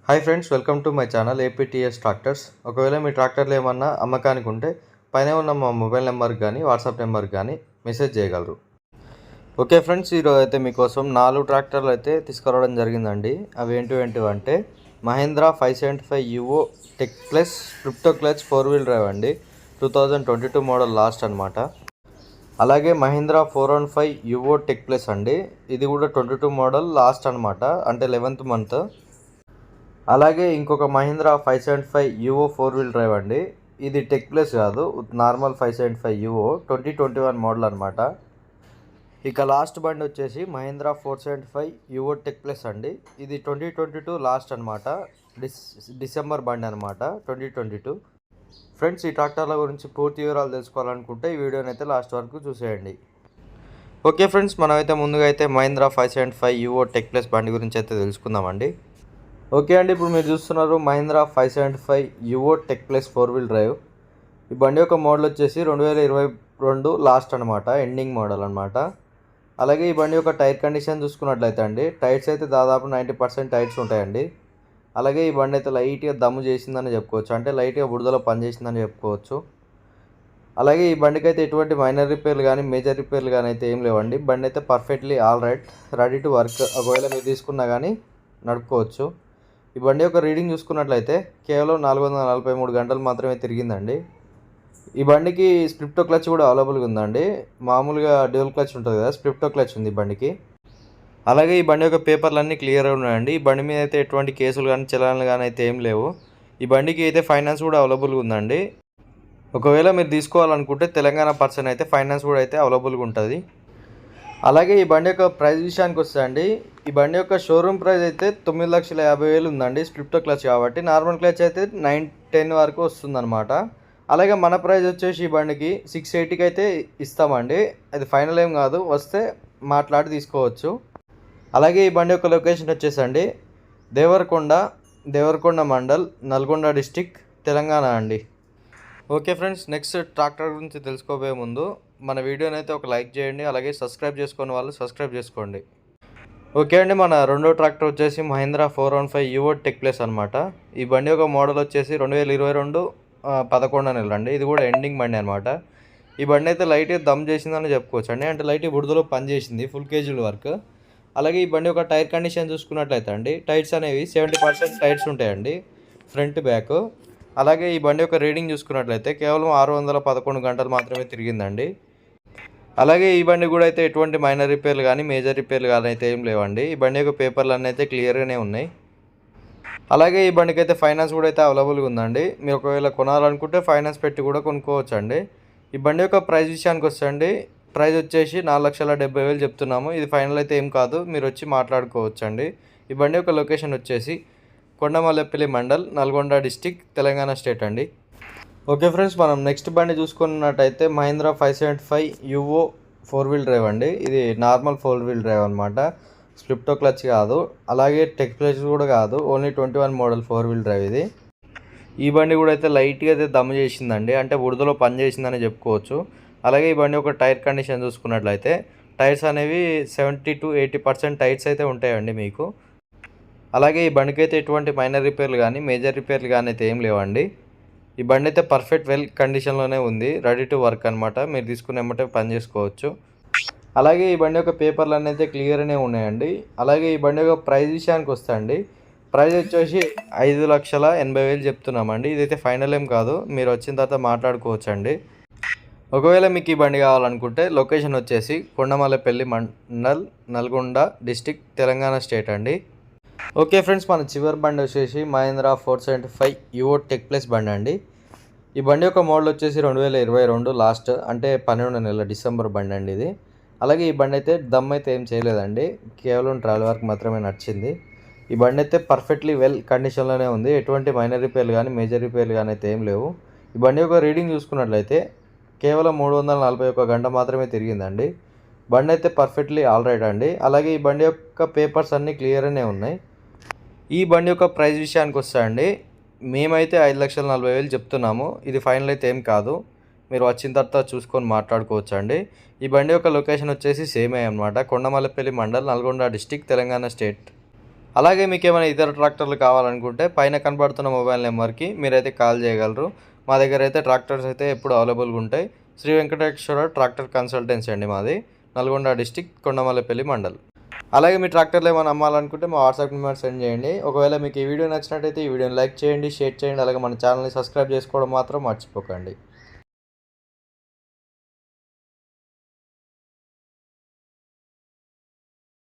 Hi friends, welcome to my channel APTS tractors. ఒకవేళ మీ ట్రాక్టర్లు ఏమన్నా అమ్మకానికి ఉంటే పైన ఉన్న మా మొబైల్ నెంబర్కి కానీ వాట్సాప్ నెంబర్కి కానీ మెసేజ్ చేయగలరు. ఓకే ఫ్రెండ్స్, ఈరోజు అయితే మీకోసం 4 ట్రాక్టర్లు అయితే తీసుకురావడం జరిగిందండి. అవి ఏంటివంటే Mahindra 575 Yuvo tech plus crypto clutch 4 wheel drive అండి. 2022 మోడల్ లాస్ట్ అనమాట. అలాగే మహీంద్రా 415 యువో టెక్ ప్లస్ అండి. ఇది కూడా 22 మోడల్ లాస్ట్ అనమాట, అంటే 11th మంత్. అలాగే ఇంకొక మహీంద్రా 575 యువో 4 వీల్ డ్రైవ్ అండి. ఇది టెక్ ప్లస్ కాదు, నార్మల్ 575 యువో 2021 మోడల్ అనమాట. ఇక లాస్ట్ బండి వచ్చేసి మహీంద్రా 475 యువో టెక్ ప్లస్ అండి. ఇది 2022 లాస్ట్ అనమాట, డిసెంబర్ బండి అనమాట 2022. ఫ్రెండ్స్, ఈ ట్రాక్టర్ల గురించి పూర్తి వివరాలు తెలుసుకోవాలనుకుంటే ఈ వీడియోని అయితే లాస్ట్ వరకు చూసేయండి. ఓకే ఫ్రెండ్స్, మనమైతే ముందుగా అయితే మహీంద్రా 575 యువో టెక్ ప్లస్ బండి గురించి అయితే తెలుసుకుందామండి. ఓకే అండి, ఇప్పుడు మీరు చూస్తున్నారు Mahindra 575 Yuvo tech plus 4 wheel drive. ఈ బండి యొక్క మోడల్ వచ్చేసి 2022 లాస్ట్ అనమాట, ఎండింగ్ మోడల్ అనమాట. అలాగే ఈ బండి యొక్క టైర్ కండిషన్ చూసుకున్నట్లయితే అండి, టైర్స్ అయితే దాదాపు 90% టైర్స్ ఉంటాయండి. అలాగే ఈ బండి అయితే లైట్గా దమ్ము చేసిందని చెప్పుకోవచ్చు, అంటే లైట్గా బురదలో పనిచేసిందని చెప్పుకోవచ్చు. అలాగే ఈ బండికి అయితే ఎటువంటి మైనర్ రిపేర్లు కానీ మేజర్ రిపేర్లు కానీ అయితే ఏం లేవండి. బండి అయితే perfectly all right, ready to work. ఒకవేళ మీరు తీసుకున్నా కానీ నడుపుకోవచ్చు. ఈ బండి యొక్క రీడింగ్ చూసుకున్నట్లయితే కేవలం 443 గంటలు మాత్రమే తిరిగిందండి. ఈ బండికి స్ప్లిప్టో క్లచ్ కూడా అవైలబుల్గా ఉందండి. మామూలుగా డ్యూయల్ క్లచ్ ఉంటుంది కదా, స్ప్లిప్టో క్లచ్ ఉంది ఈ బండికి. అలాగే ఈ బండి యొక్క పేపర్లు అన్నీ క్లియర్గా ఉన్నాయండి. ఈ బండి మీద అయితే ఎటువంటి కేసులు కానీ చలాన్లు కానీ అయితే ఏం లేవు. ఈ బండికి అయితే ఫైనాన్స్ కూడా అవైలబుల్గా ఉందండి. ఒకవేళ మీరు తీసుకోవాలనుకుంటే తెలంగాణ పర్సన్ అయితే ఫైనాన్స్ కూడా అయితే అవైలబుల్గా ఉంటుంది. అలాగే ఈ బండి యొక్క ప్రైస్ విషయానికి వస్తే అండి, ఈ బండి యొక్క షోరూమ్ ప్రైస్ అయితే 9,50,000 ఉందండి, స్ప్లిప్టో క్లచ్ కాబట్టి. నార్మల్ క్లచ్ అయితే 9-10 వరకు వస్తుందన్నమాట. అలాగే మన ప్రైస్ వచ్చేసి ఈ బండికి 680కి అయితే ఇస్తామండి. అది ఫైనల్ ఏం కాదు, వస్తే మాట్లాడి తీసుకోవచ్చు. అలాగే ఈ బండి యొక్క లొకేషన్ వచ్చేసండి దేవరకొండ మండల్, నల్గొండ డిస్టిక్, తెలంగాణ అండి. ఓకే ఫ్రెండ్స్, నెక్స్ట్ ట్రాక్టర్ గురించి తెలుసుకోబోయే ముందు మన వీడియోని అయితే ఒక లైక్ చేయండి. అలాగే సబ్స్క్రైబ్ చేసుకునే వాళ్ళు సబ్స్క్రైబ్ చేసుకోండి. ఓకే అండి, మన రెండో ట్రాక్టర్ వచ్చేసి మహీంద్రా 415 యువో టెక్ ప్లస్ అనమాట. ఈ బండి యొక్క మోడల్ వచ్చేసి 2022 11వ నెల అండి. ఇది కూడా ఎండింగ్ బండి అనమాట. ఈ బండి అయితే లైట్గా దమ్ చేసిందని చెప్పుకోవచ్చు అండి, అంటే లైట్గా బురదలో పని చేసింది, ఫుల్ కేజీల వర్క్. అలాగే ఈ బండి యొక్క టైర్ కండిషన్ చూసుకున్నట్లయితే అండి, టైర్స్ అనేవి 70% టైర్స్ ఉంటాయండి, ఫ్రంట్ బ్యాక్. అలాగే ఈ బండి యొక్క రీడింగ్ చూసుకున్నట్లయితే కేవలం 611 గంటలు మాత్రమే తిరిగిందండి. అలాగే ఈ బండి కూడా అయితే ఎటువంటి మైనర్ రిపేర్లు కానీ మేజర్ రిపేర్లు కానీ అయితే ఏం లేవండి. ఈ బండి యొక్క పేపర్లు అన్నీ అయితే క్లియర్గానే ఉన్నాయి. అలాగే ఈ బండికి అయితే ఫైనాన్స్ కూడా అయితే అవైలబుల్గా ఉందండి. మీరు ఒకవేళ కొనాలనుకుంటే ఫైనాన్స్ పెట్టి కూడా కొనుక్కోవచ్చు అండి. ఈ బండి యొక్క ప్రైస్ విషయానికి వస్తే అండి, ప్రైస్ వచ్చేసి 4,70,000 చెప్తున్నాము. ఇది ఫైనల్ అయితే ఏం కాదు, మీరు వచ్చి మాట్లాడుకోవచ్చు అండి. ఈ బండి యొక్క లొకేషన్ వచ్చేసి కొండమల్లెపల్లి మండల్, నల్గొండ డిస్టిక్, తెలంగాణ స్టేట్ అండి. ఓకే ఫ్రెండ్స్, మనం నెక్స్ట్ బండి చూసుకున్నట్టయితే మహీంద్రా 575 యువో 4 వీల్ డ్రైవ్ అండి. ఇది నార్మల్ 4 వీల్ డ్రైవ్ అనమాట, స్ప్లిప్టో క్లచ్ కాదు, అలాగే టెక్ క్లచ్ కూడా కాదు, ఓన్లీ 21 మోడల్ 4 వీల్ డ్రైవ్ ఇది. ఈ బండి కూడా అయితే లైట్గా అయితే దమ్ము చేసిందండి, అంటే బురదలో పని చేసిందని చెప్పుకోవచ్చు. అలాగే ఈ బండి ఒక టైర్ కండిషన్ చూసుకున్నట్లయితే టైర్స్ అనేవి 70-80% టైర్స్ అయితే ఉంటాయండి మీకు. అలాగే ఈ బండికి అయితే ఎటువంటి మైనర్ రిపేర్లు కానీ మేజర్ రిపేర్లు కానీ అయితే ఏం లేవండి. ఈ బండి అయితే పర్ఫెక్ట్ వెల్ కండిషన్లోనే ఉంది, రెడీ టు వర్క్ అనమాట. మీరు తీసుకునేమంటే పని చేసుకోవచ్చు. అలాగే ఈ బండి యొక్క పేపర్లు అన్నీ అయితే క్లియర్గానే ఉన్నాయండి. అలాగే ఈ బండి యొక్క ప్రైస్ విషయానికి వస్తే అండి, ప్రైస్ వచ్చేసి 5,80,000 చెప్తున్నామండి. ఇదైతే ఫైనల్ ఏం కాదు, మీరు వచ్చిన తర్వాత మాట్లాడుకోవచ్చు అండి. ఒకవేళ మీకు ఈ బండి కావాలనుకుంటే లొకేషన్ వచ్చేసి కొండమల్లెపల్లి మండల్, నల్గొండ డిస్టిక్, తెలంగాణ స్టేట్ అండి. ఓకే ఫ్రెండ్స్, మన చివరి బండి వచ్చేసి మహీంద్రా 475 యువో టెక్ ప్లస్ బండి అండి. ఈ బండి యొక్క మోడల్ వచ్చేసి 2022 లాస్ట్, అంటే 12వ నెల డిసెంబర్ బండి అండి ఇది. అలాగే ఈ బండి అయితే దమ్ అయితే ఏం చేయలేదండి, కేవలం ట్రావెల్ వర్క్ మాత్రమే నడిచింది. ఈ బండి అయితే పర్ఫెక్ట్లీ వెల్ కండిషన్లోనే ఉంది, ఎటువంటి మైనర్ రిపేర్లు కానీ మేజర్ రిపేర్లు కానీ అయితే ఏం లేవు. ఈ బండి యొక్క రీడింగ్ చూసుకున్నట్లయితే కేవలం 341 గంట మాత్రమే తిరిగిందండి. బండి అయితే పర్ఫెక్ట్లీ ఆల్ రైట్ అండి. అలాగే ఈ బండి యొక్క పేపర్స్ అన్నీ క్లియర్గానే ఉన్నాయి. ఈ బండి యొక్క ప్రైస్ విషయానికి వస్తే అండి, మేమైతే 5,40,000 చెప్తున్నాము. ఇది ఫైనల్ అయితే ఏం కాదు, మీరు వచ్చిన తర్వాత చూసుకొని మాట్లాడుకోవచ్చు అండి. ఈ బండి యొక్క లొకేషన్ వచ్చేసి సేమే అనమాట, కొండమల్లెపల్లి మండల్, నల్గొండ డిస్టిక్, తెలంగాణ స్టేట్. అలాగే మీకు ఏమైనా ఇతర ట్రాక్టర్లు కావాలనుకుంటే పైన కనబడుతున్న మొబైల్ నెంబర్కి మీరైతే కాల్ చేయగలరు. మా దగ్గర అయితే ట్రాక్టర్స్ అయితే ఎప్పుడు అవైలబుల్గా ఉంటాయి. శ్రీ వెంకటేశ్వర ట్రాక్టర్ కన్సల్టెన్సీ అండి మాది, నల్గొండ డిస్టిక్, కొండమల్లపల్లి మండల్. అలాగే మీ ట్రాక్టర్లు ఏమైనా అమ్మాలనుకుంటే మా వాట్సాప్ నెంబర్ సెండ్ చేయండి. ఒకవేళ మీకు ఈ వీడియో నచ్చినట్టయితే ఈ వీడియోని లైక్ చేయండి, షేర్ చేయండి. అలాగే మన ఛానల్ని సబ్స్క్రైబ్ చేసుకోవడం మాత్రం మర్చిపోకండి.